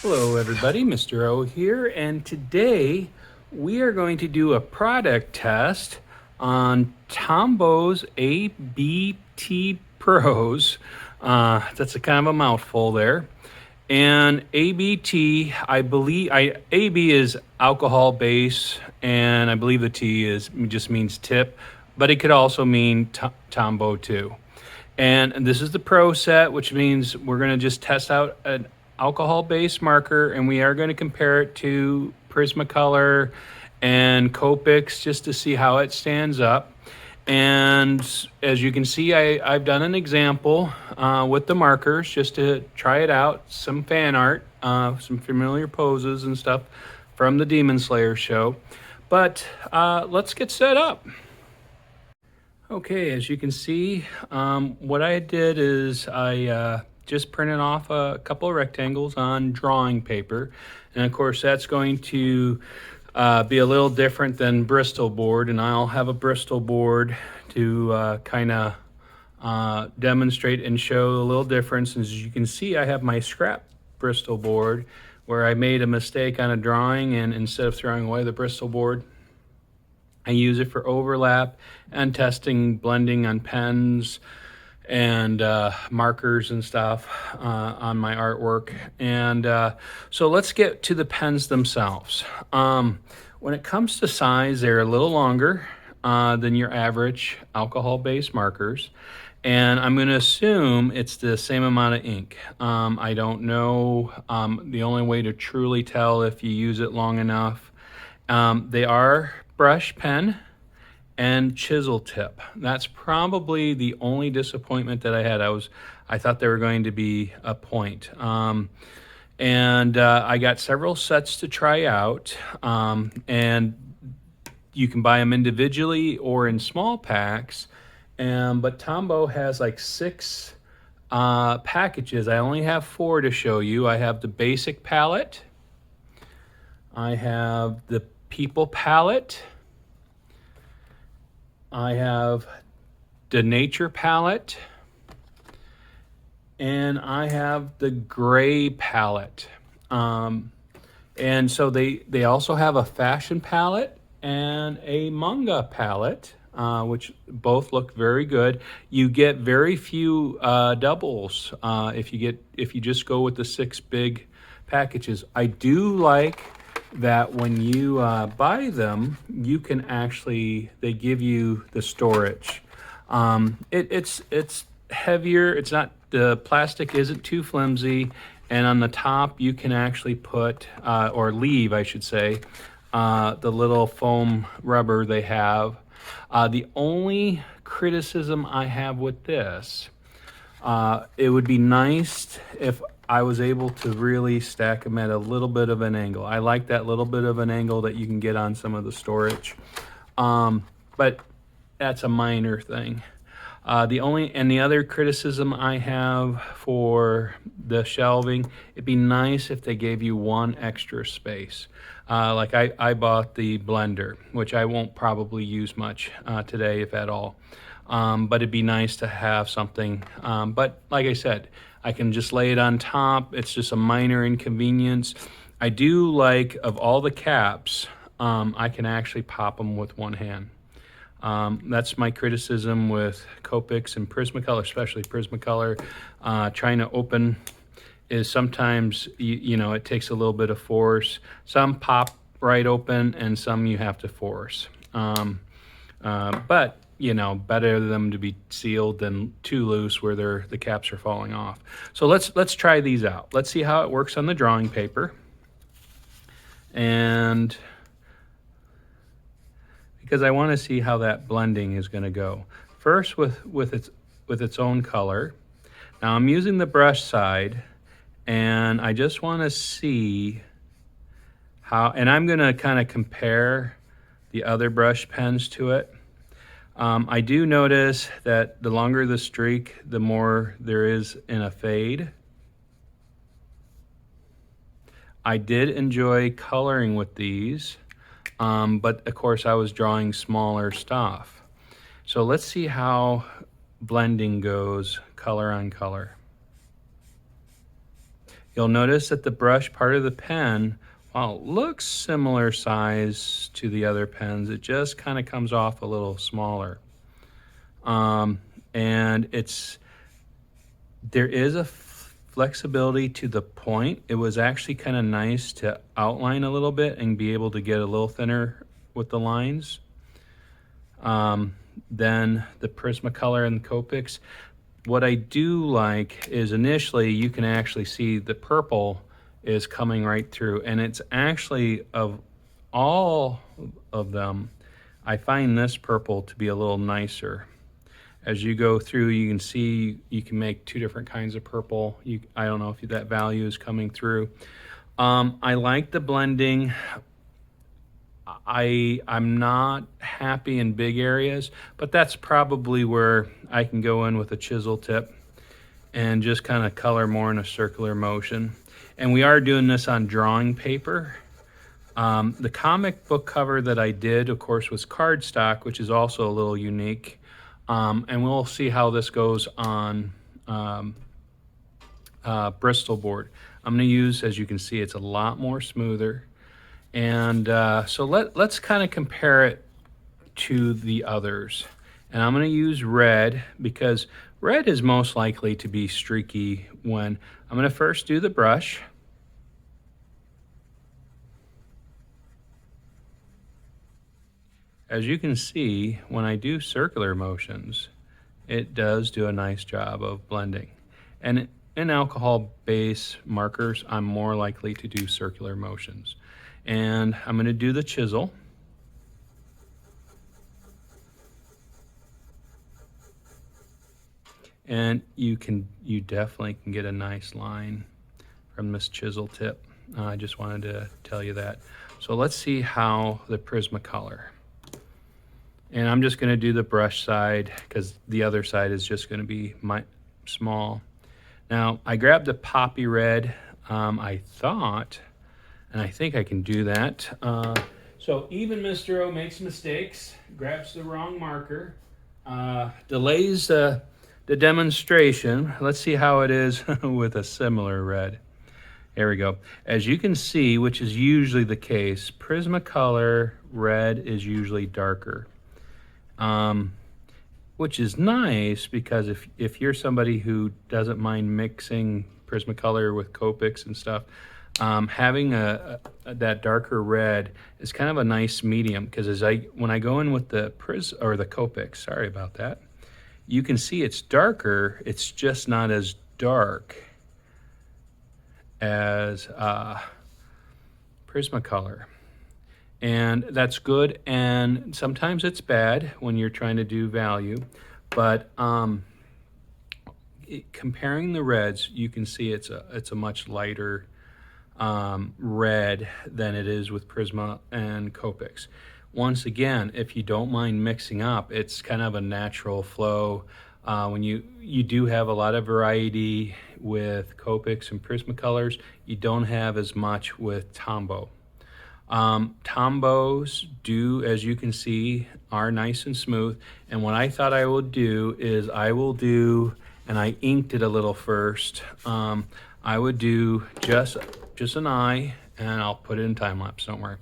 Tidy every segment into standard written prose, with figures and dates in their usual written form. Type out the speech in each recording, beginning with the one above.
Hello everybody, Mr. O here, and today we are going to do a product test on Tombow's ABT Pros. That's a kind of a mouthful there. And ABT, AB is alcohol base, and I believe the T just means tip, but it could also mean Tombow too. And this is the Pro set, which means we're going to just test out an alcohol-based marker, and we are going to compare it to Prismacolor and Copics just to see how it stands up. And as you can see, I've done an example with the markers just to try it out, some fan art, some familiar poses and stuff from the Demon Slayer show. But let's get set up. Okay, as you can see, what I did is I just printed off a couple of rectangles on drawing paper. And of course, that's going to be a little different than Bristol board. And I'll have a Bristol board to kind of demonstrate and show a little difference. As you can see, I have my scrap Bristol board where I made a mistake on a drawing, and instead of throwing away the Bristol board, I use it for overlap and testing blending on pens and markers and stuff on my artwork. And so let's get to the pens themselves. When it comes to size, they're a little longer than your average alcohol-based markers. And I'm going to assume it's the same amount of ink. I don't know. The only way to truly tell if you use it long enough. They are brush pen and chisel tip. That's probably the only disappointment that I had. I thought they were going to be a point. And I got several sets to try out, and you can buy them individually or in small packs. But Tombow has like 6 packages. I only have 4 to show you. I have the basic palette. I have the people palette. I have the nature palette. And I have the gray palette. And so they also have a fashion palette and a manga palette, which both look very good. You get very few doubles if you just go with the 6 big packages. I do like that when you buy them, you can they give you the storage. It's heavier. It's not, the plastic isn't too flimsy, and on the top you can actually put or leave, I should say, the little foam rubber they have. The only criticism I have with this, it would be nice if I was able to really stack them at a little bit of an angle. I like that little bit of an angle that you can get on some of the storage. But that's a minor thing. The other criticism I have for the shelving, it'd be nice if they gave you one extra space. Like I bought the blender, which I won't probably use much today, if at all. But it'd be nice to have something. But like I said, I can just lay it on top. It's just a minor inconvenience. I do like, of all the caps, I can actually pop them with one hand. That's my criticism with Copics and Prismacolor, especially Prismacolor. Trying to open is sometimes, it takes a little bit of force. Some pop right open and some you have to force. But better them to be sealed than too loose where the caps are falling off. So let's try these out. Let's see how it works on the drawing paper. And because I want to see how that blending is going to go. First with its own color. Now I'm using the brush side, and I just want to see how, and I'm going to kind of compare the other brush pens to it. I do notice that the longer the streak, the more there is in a fade. I did enjoy coloring with these, but of course I was drawing smaller stuff. So let's see how blending goes color on color. You'll notice that the brush part of the pen, while it looks similar size to the other pens, it just kind of comes off a little smaller. And there is a flexibility to the point. It was actually kind of nice to outline a little bit and be able to get a little thinner with the lines. Then the Prismacolor and the Copics. What I do like is initially you can actually see the purple is coming right through, and it's actually, of all of them, I find this purple to be a little nicer. As you go through, you can see you can make two different kinds of purple. I don't know if that value is coming through. I like the blending. I'm not happy in big areas, but that's probably where I can go in with a chisel tip and just kind of color more in a circular motion. And we are doing this on drawing paper. The comic book cover that I did, of course, was cardstock, which is also a little unique. And we'll see how this goes on Bristol board. I'm going to use, as you can see, it's a lot more smoother. And so let's kind of compare it to the others. And I'm going to use red because red is most likely to be streaky when I'm going to first do the brush. As you can see, when I do circular motions, it does do a nice job of blending. And in alcohol-based markers, I'm more likely to do circular motions. And I'm going to do the chisel. And you definitely can get a nice line from this chisel tip. I just wanted to tell you that. So let's see how the Prismacolor. And I'm just going to do the brush side because the other side is just going to be small. Now, I grabbed the poppy red. I thought, and I think I can do that. So even Mr. O makes mistakes, grabs the wrong marker, delays the demonstration. Let's see how it is with a similar red. There we go. As you can see, which is usually the case, Prismacolor red is usually darker. Which is nice because if you're somebody who doesn't mind mixing Prismacolor with Copics and stuff, having that darker red is kind of a nice medium, because when I go in with the Copics, sorry about that, you can see it's darker. It's just not as dark as Prismacolor. And that's good, and sometimes it's bad when you're trying to do value, but comparing the reds, you can see it's a much lighter red than it is with Prisma and Copics. Once again, if you don't mind mixing up, it's kind of a natural flow. When you do have a lot of variety with Copics and Prismacolors, you don't have as much with Tombow. Tombows as you can see, are nice and smooth. And what I thought I would do is and I inked it a little first. I would do just an eye, and I'll put it in time lapse, don't worry.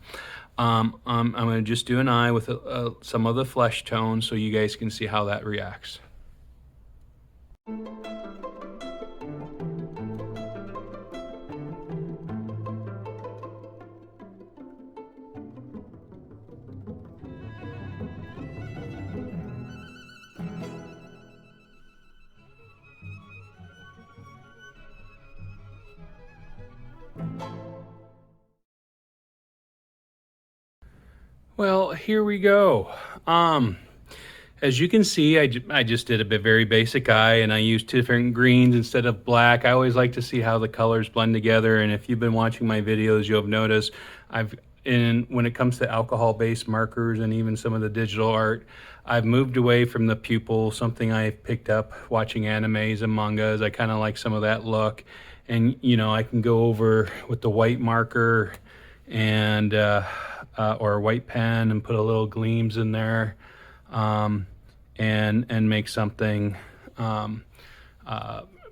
I'm going to just do an eye with some of the flesh tones so you guys can see how that reacts. Well, here we go. As you can see, I just did a very basic eye, and I used different greens instead of black. I always like to see how the colors blend together, and if you've been watching my videos, you'll have noticed when it comes to alcohol-based markers and even some of the digital art, I've moved away from the pupil, something I picked up watching animes and mangas. I kind of like some of that look, and I can go over with the white marker and or a white pen and put a little gleams in there, and make something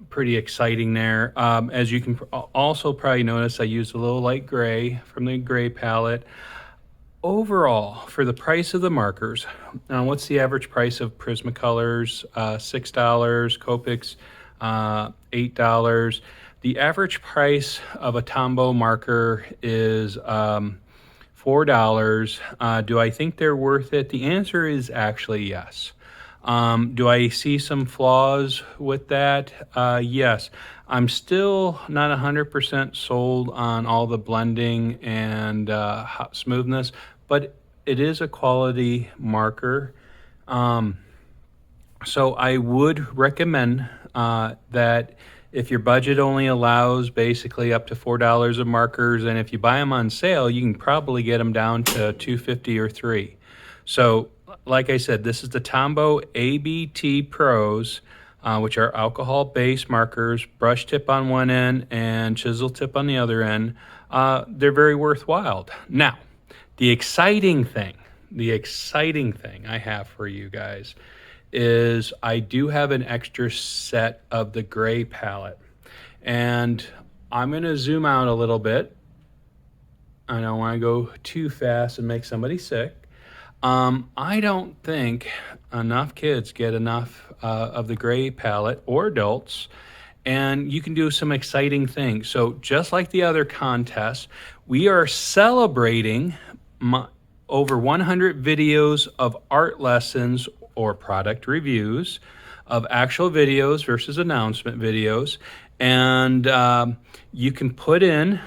pretty exciting there. As you can also probably notice, I used a little light gray from the gray palette. Overall, for the price of the markers, what's the average price of Prismacolors? $6, Copics, $8. The average price of a Tombow marker is $4. Do I think they're worth it? The answer is actually yes. Do I see some flaws with that? Yes. I'm still not 100% sold on all the blending and smoothness, but it is a quality marker. So I would recommend that if your budget only allows basically up to $4 of markers, and if you buy them on sale, you can probably get them down to $2.50 or $3. So like I said, this is the Tombow ABT Pros, which are alcohol-based markers, brush tip on one end and chisel tip on the other end. They're very worthwhile. Now, the exciting thing I have for you guys is I do have an extra set of the gray palette. And I'm going to zoom out a little bit. I don't want to go too fast and make somebody sick. I don't think enough kids get enough of the gray palette, or adults, and you can do some exciting things. So just like the other contests, we are celebrating over 100 videos of art lessons or product reviews of actual videos versus announcement videos. And you can put in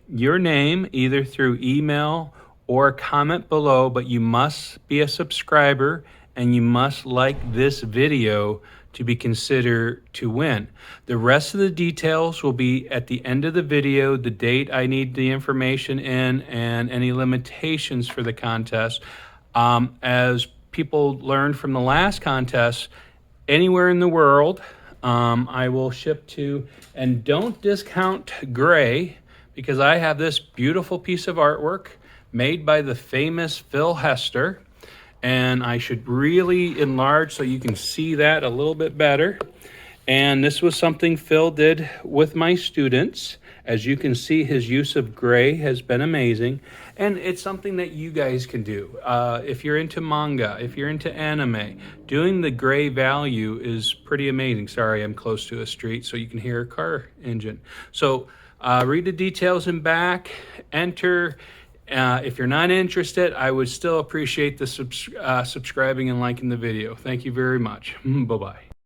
your name either through email or comment below, but you must be a subscriber and you must like this video to be considered to win. The rest of the details will be at the end of the video, the date I need the information in, and any limitations for the contest. As people learned from the last contest, anywhere in the world, I will ship to. And don't discount gray, because I have this beautiful piece of artwork made by the famous Phil Hester, and I should really enlarge so you can see that a little bit better. And this was something Phil did with my students. As you can see, his use of gray has been amazing, and it's something that you guys can do. If you're into manga, if you're into anime, doing the gray value is pretty amazing. Sorry, I'm close to a street, so you can hear a car engine. So read the details in back, enter. If you're not interested, I would still appreciate the subscribing and liking the video. Thank you very much. Bye-bye.